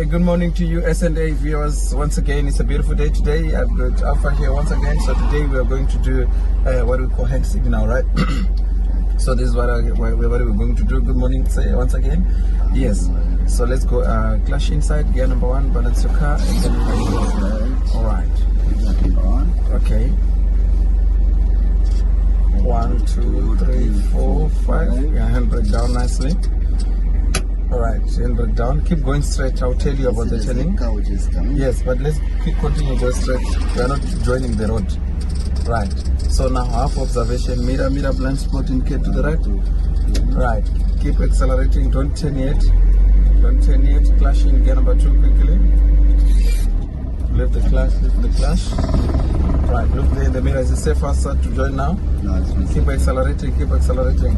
Good morning to you S&A viewers. Once again, it's a beautiful day today. I've got Alpha here once again. So today we are going to do what we call hand signal, right? So this is what we're going to do. Good morning, say once again. Yes. So let's go clash inside, gear number 1, balance your car, and then all right. Okay. 1, 2, 3, 4, 5. Your handbrake down nicely. Alright, handbrake down. Keep going straight. I'll tell you about the turning. Yes, but let's continue going straight. We are not joining the road. Right. So now half observation. Mirror blind spot indicate to the right. Right. Keep accelerating. Don't turn yet. Don't turn yet. Clashing gear number 2 quickly. Leave the clash. Right. Look there in the mirror. Is it safe faster to join now? No, it's not. Keep accelerating. Keep accelerating.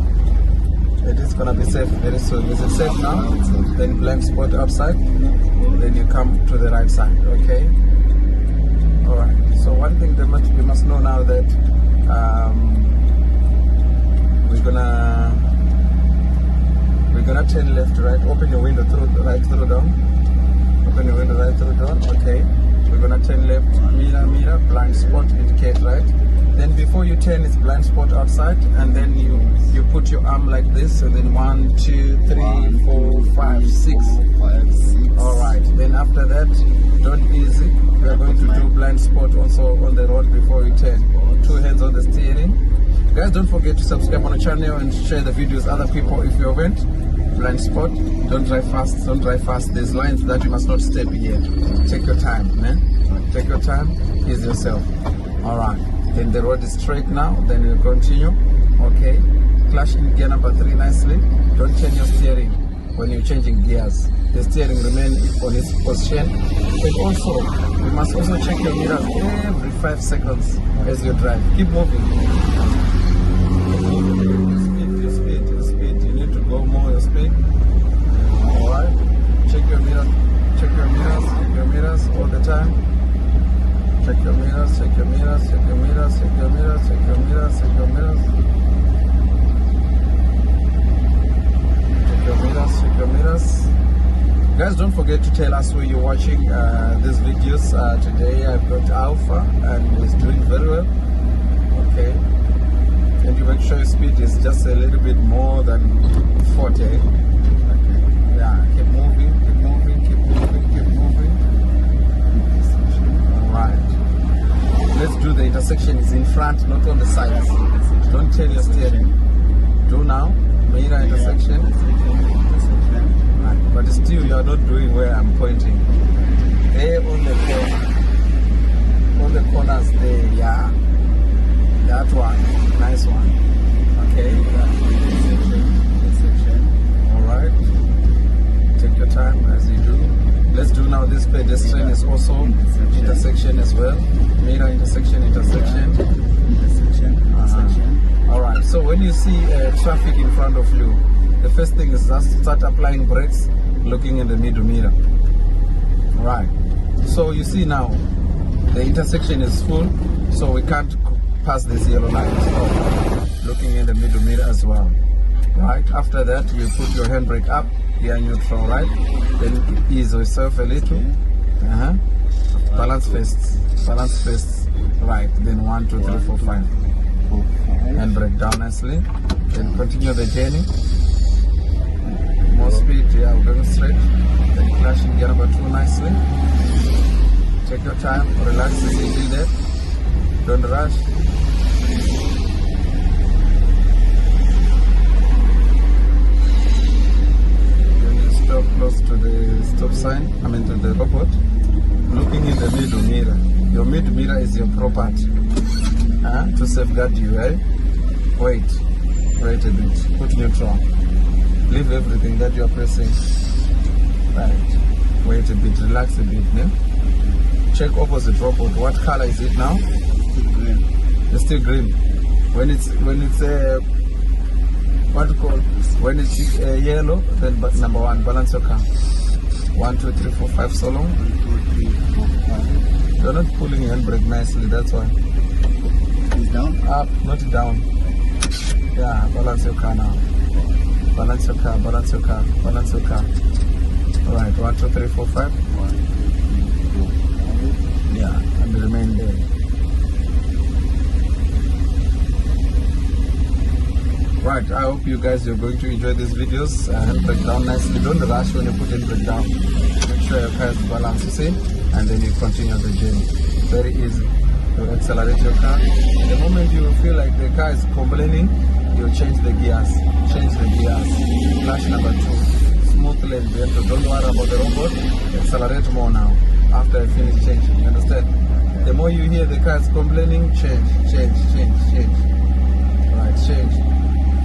It is gonna be safe very soon. Is it safe now? Then blind spot outside. Then you come to the right side. Okay. All right. So one thing you must know now that we're gonna turn left, right. Open your window through right through down. Open your window right through down. Okay. We're gonna turn left. Mirror. Blind spot indicate right. Then before you turn, it's blind spot outside, and then you put your arm like this, and then 1, 2, 3, 4, 5, 6. All right. Then after that, don't easy. We are going to do blind spot also on the road before you turn. 2 hands on the steering. Guys, don't forget to subscribe on the channel and share the videos with other people if you haven't. Blind spot. Don't drive fast. Don't drive fast. There's lines that you must not step here. Take your time, man. Take your time. Ease yourself. All right. Then the road is straight now, then you continue. Okay. Clash in gear number 3 nicely. Don't change your steering when you're changing gears. The steering remains on its position. And also, you must also check your mirrors every 5 seconds as you drive. Keep moving. Your speed. You need to go more your speed. Alright. Check your mirrors all the time. Check your mirrors. Guys, don't forget to tell us where you're watching these videos. Today I've got Alpha and it's doing very well. Okay. And you make sure your speed is just a little bit more than 40. Okay. Yeah, keep moving. Alright. Let's do the intersection. Is in front, not on the sides. Don't turn your steering. Do now. Mirror intersection. Right. But still, you are not doing where I'm pointing. There on the corner. On the corners there, yeah. That one. Nice one. Okay. Alright. Take your time as you do. Let's do now this pedestrian is also intersection as well. Mirror intersection. Alright, so when you see traffic in front of you, the first thing is just start applying brakes, looking in the middle mirror. Alright, so you see now, the intersection is full, so we can't pass this yellow line. So, looking in the middle mirror as well. Right, after that, you put your handbrake up, gear neutral, right? Then ease yourself a little. Balance first. Right, then 1, 2, 3, 4, 5. Handbrake down nicely. Then continue the journey. More speed, yeah, we're going straight. Then clash in gear number 2 nicely. Take your time, relax, easy there. Don't rush. Close to the stop sign, to the robot. Looking in the middle mirror. Your middle mirror is your property. To safeguard you, right? Wait a bit. Put neutral. Leave everything that you are pressing. Right. Wait a bit. Relax a bit. Yeah? Check opposite robot. What color is it now? Green. It's still green. When it's what you call? When it's yellow, then number 1, balance your car. 1, 2, 3, 4, 5 so long. 1, 2, 3, 4, 5. You're not pulling your handbrake nicely, that's why. It's down? Up, not down. Yeah, balance your car now. Balance your car. All right, 1, 2, 3, 4, 5. 1, 2, 3, 4, 5. Yeah, and remain there. Right, I hope you guys are going to enjoy these videos and break down nicely. Don't rush when you put in breakdown. Make sure your car is balanced, you see, and then you continue the journey. Very easy. You accelerate your car. The moment you feel like the car is complaining, you change the gears. Change the gears. Flash number 2. Smoothly and gentle. Don't worry about the robot. Accelerate more now. After I finish changing. You understand? The more you hear the car is complaining, change. Right, change.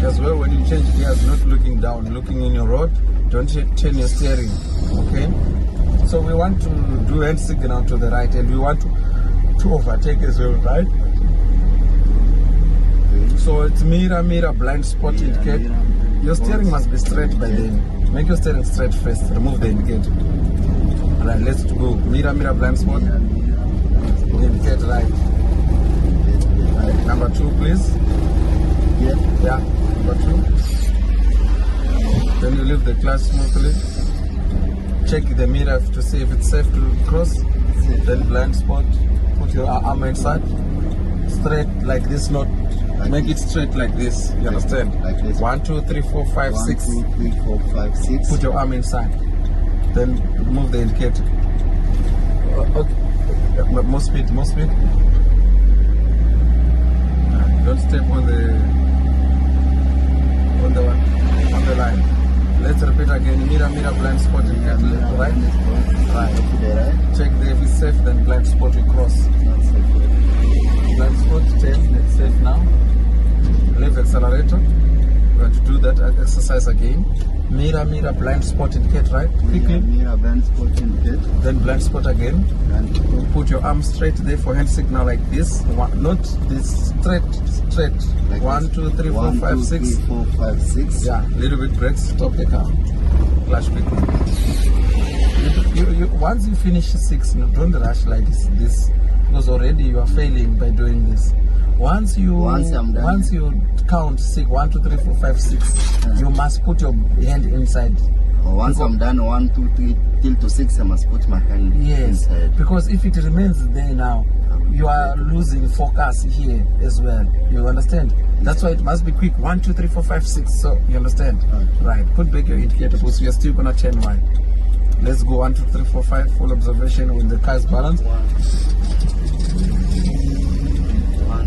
As well, when you change gears, not looking down, looking in your road, don't turn your steering, okay? So we want to do hand signal to the right, and we want to overtake as well, right? So it's mirror, blind spot indicator. Your steering must be straight by then. Make your steering straight first, remove the indicator. Alright, let's go. Mirror, blind spot. Indicate right. Right. Number 2, please. Yeah. Number 2. Then you leave the clutch smoothly. Check the mirror to see if it's safe to cross. Then blind spot. Put your arm inside. Straight like this, not make it straight like this. You understand? Like this. 1, 2, 3, 4, 5, 6. 1, 2, 3, 4, 5, 6. Put your arm inside. Then move the indicator. Okay. More speed. Don't step on the line. Let's repeat again. Mirror, blind spot, indicator left, right? Right. Check if it's safe, then blind spot we cross. Blind spot, change, it's safe now. Leave accelerator. We're going to do that exercise again. Mirror, blind spot, indicate right. Quickly. Mirror, blind spot, indicate. Then blind spot again. Put your arm straight there for hand signal like this. Not this, straight. Like 1, 2, 3, 4, 5, 6. 3, 4, 5, 6. Yeah, little bit brakes, stop the car. Flash quickly. Once you finish 6, don't rush like this, because already you are failing by doing this. Once you count 6, 1, 2, 3, 4, 5, 6, you must put your hand inside. Once I'm done 1, 2, 3 till to 6, I must put my hand inside. Because if it remains there now, you are losing focus here as well. You understand? That's why it must be quick. 1, 2, 3, 4, 5, 6. So you understand? Right. Put back your indicator because we are still gonna turn wide. Let's go 1, 2, 3, 4, 5. Full observation when the car is balanced. 1,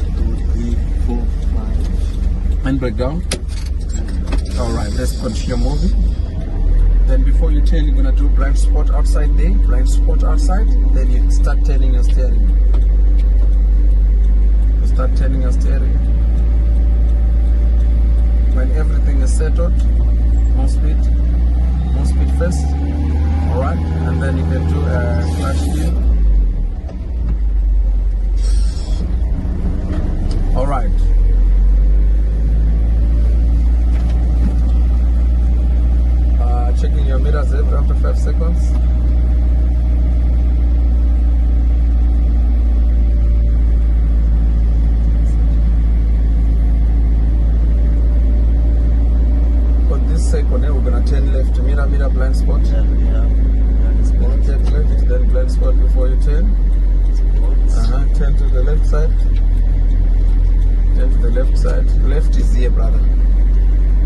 2, 3, 4, 5. And break down. Alright, let's continue moving. Then before you turn, you're gonna do blind spot outside there. Blind spot outside. Then you start turning your steering. Start turning your steering. When everything is settled, more speed first. Alright, and then you can do a flash in. Alright. Checking your mirrors after 5 seconds. Second, we're gonna turn left. Mirror, blind spot. Turn left, then blind spot before you turn. Turn to the left side. Turn to the left side. Left is here, brother.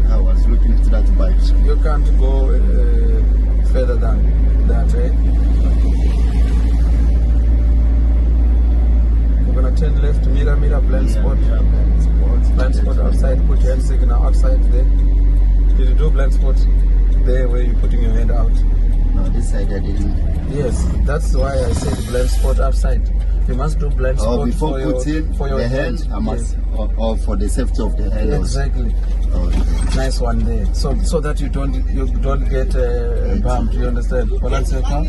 I was looking at that bike. You can't go further than that, eh? We're gonna turn left. Mirror, blind spot. Blind spot outside. Put your hand signal outside there. Did you do blind spot there where you're putting your hand out? No, this side I didn't. Yes, that's why I said blind spot outside. You must do blind spot before for your hand. I must, or for the safety of the hand. Exactly. Nice one there. So that you don't get bumped. You understand? Balance your car.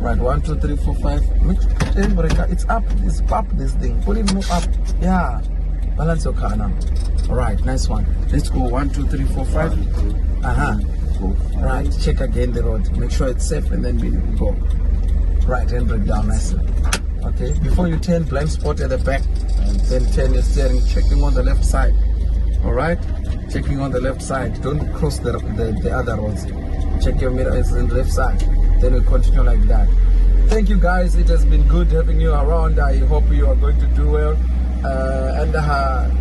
Right. 1, 2, 3, 4, 5. It's up. It's up. This thing. Put it more up. Yeah. Balance your car now. Alright, nice one. Let's go 1, 2, 3, 4, 5. Right, check again the road. Make sure it's safe and then we go. Right, and break down nicely. Okay, before you turn, blind spot at the back. Then turn your steering, checking on the left side. Alright, checking on the left side. Don't cross the other roads. check your mirror is in left side. Then we continue like that. Thank you guys, it has been good having you around. I hope you are going to do well.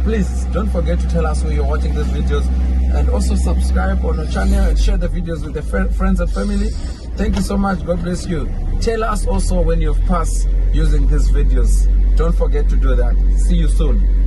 Please don't forget to tell us where you're watching these videos, and also subscribe on our channel and share the videos with the friends and family. Thank you so much. God bless you. Tell us also when you've passed using these videos. Don't forget to do that. See you soon.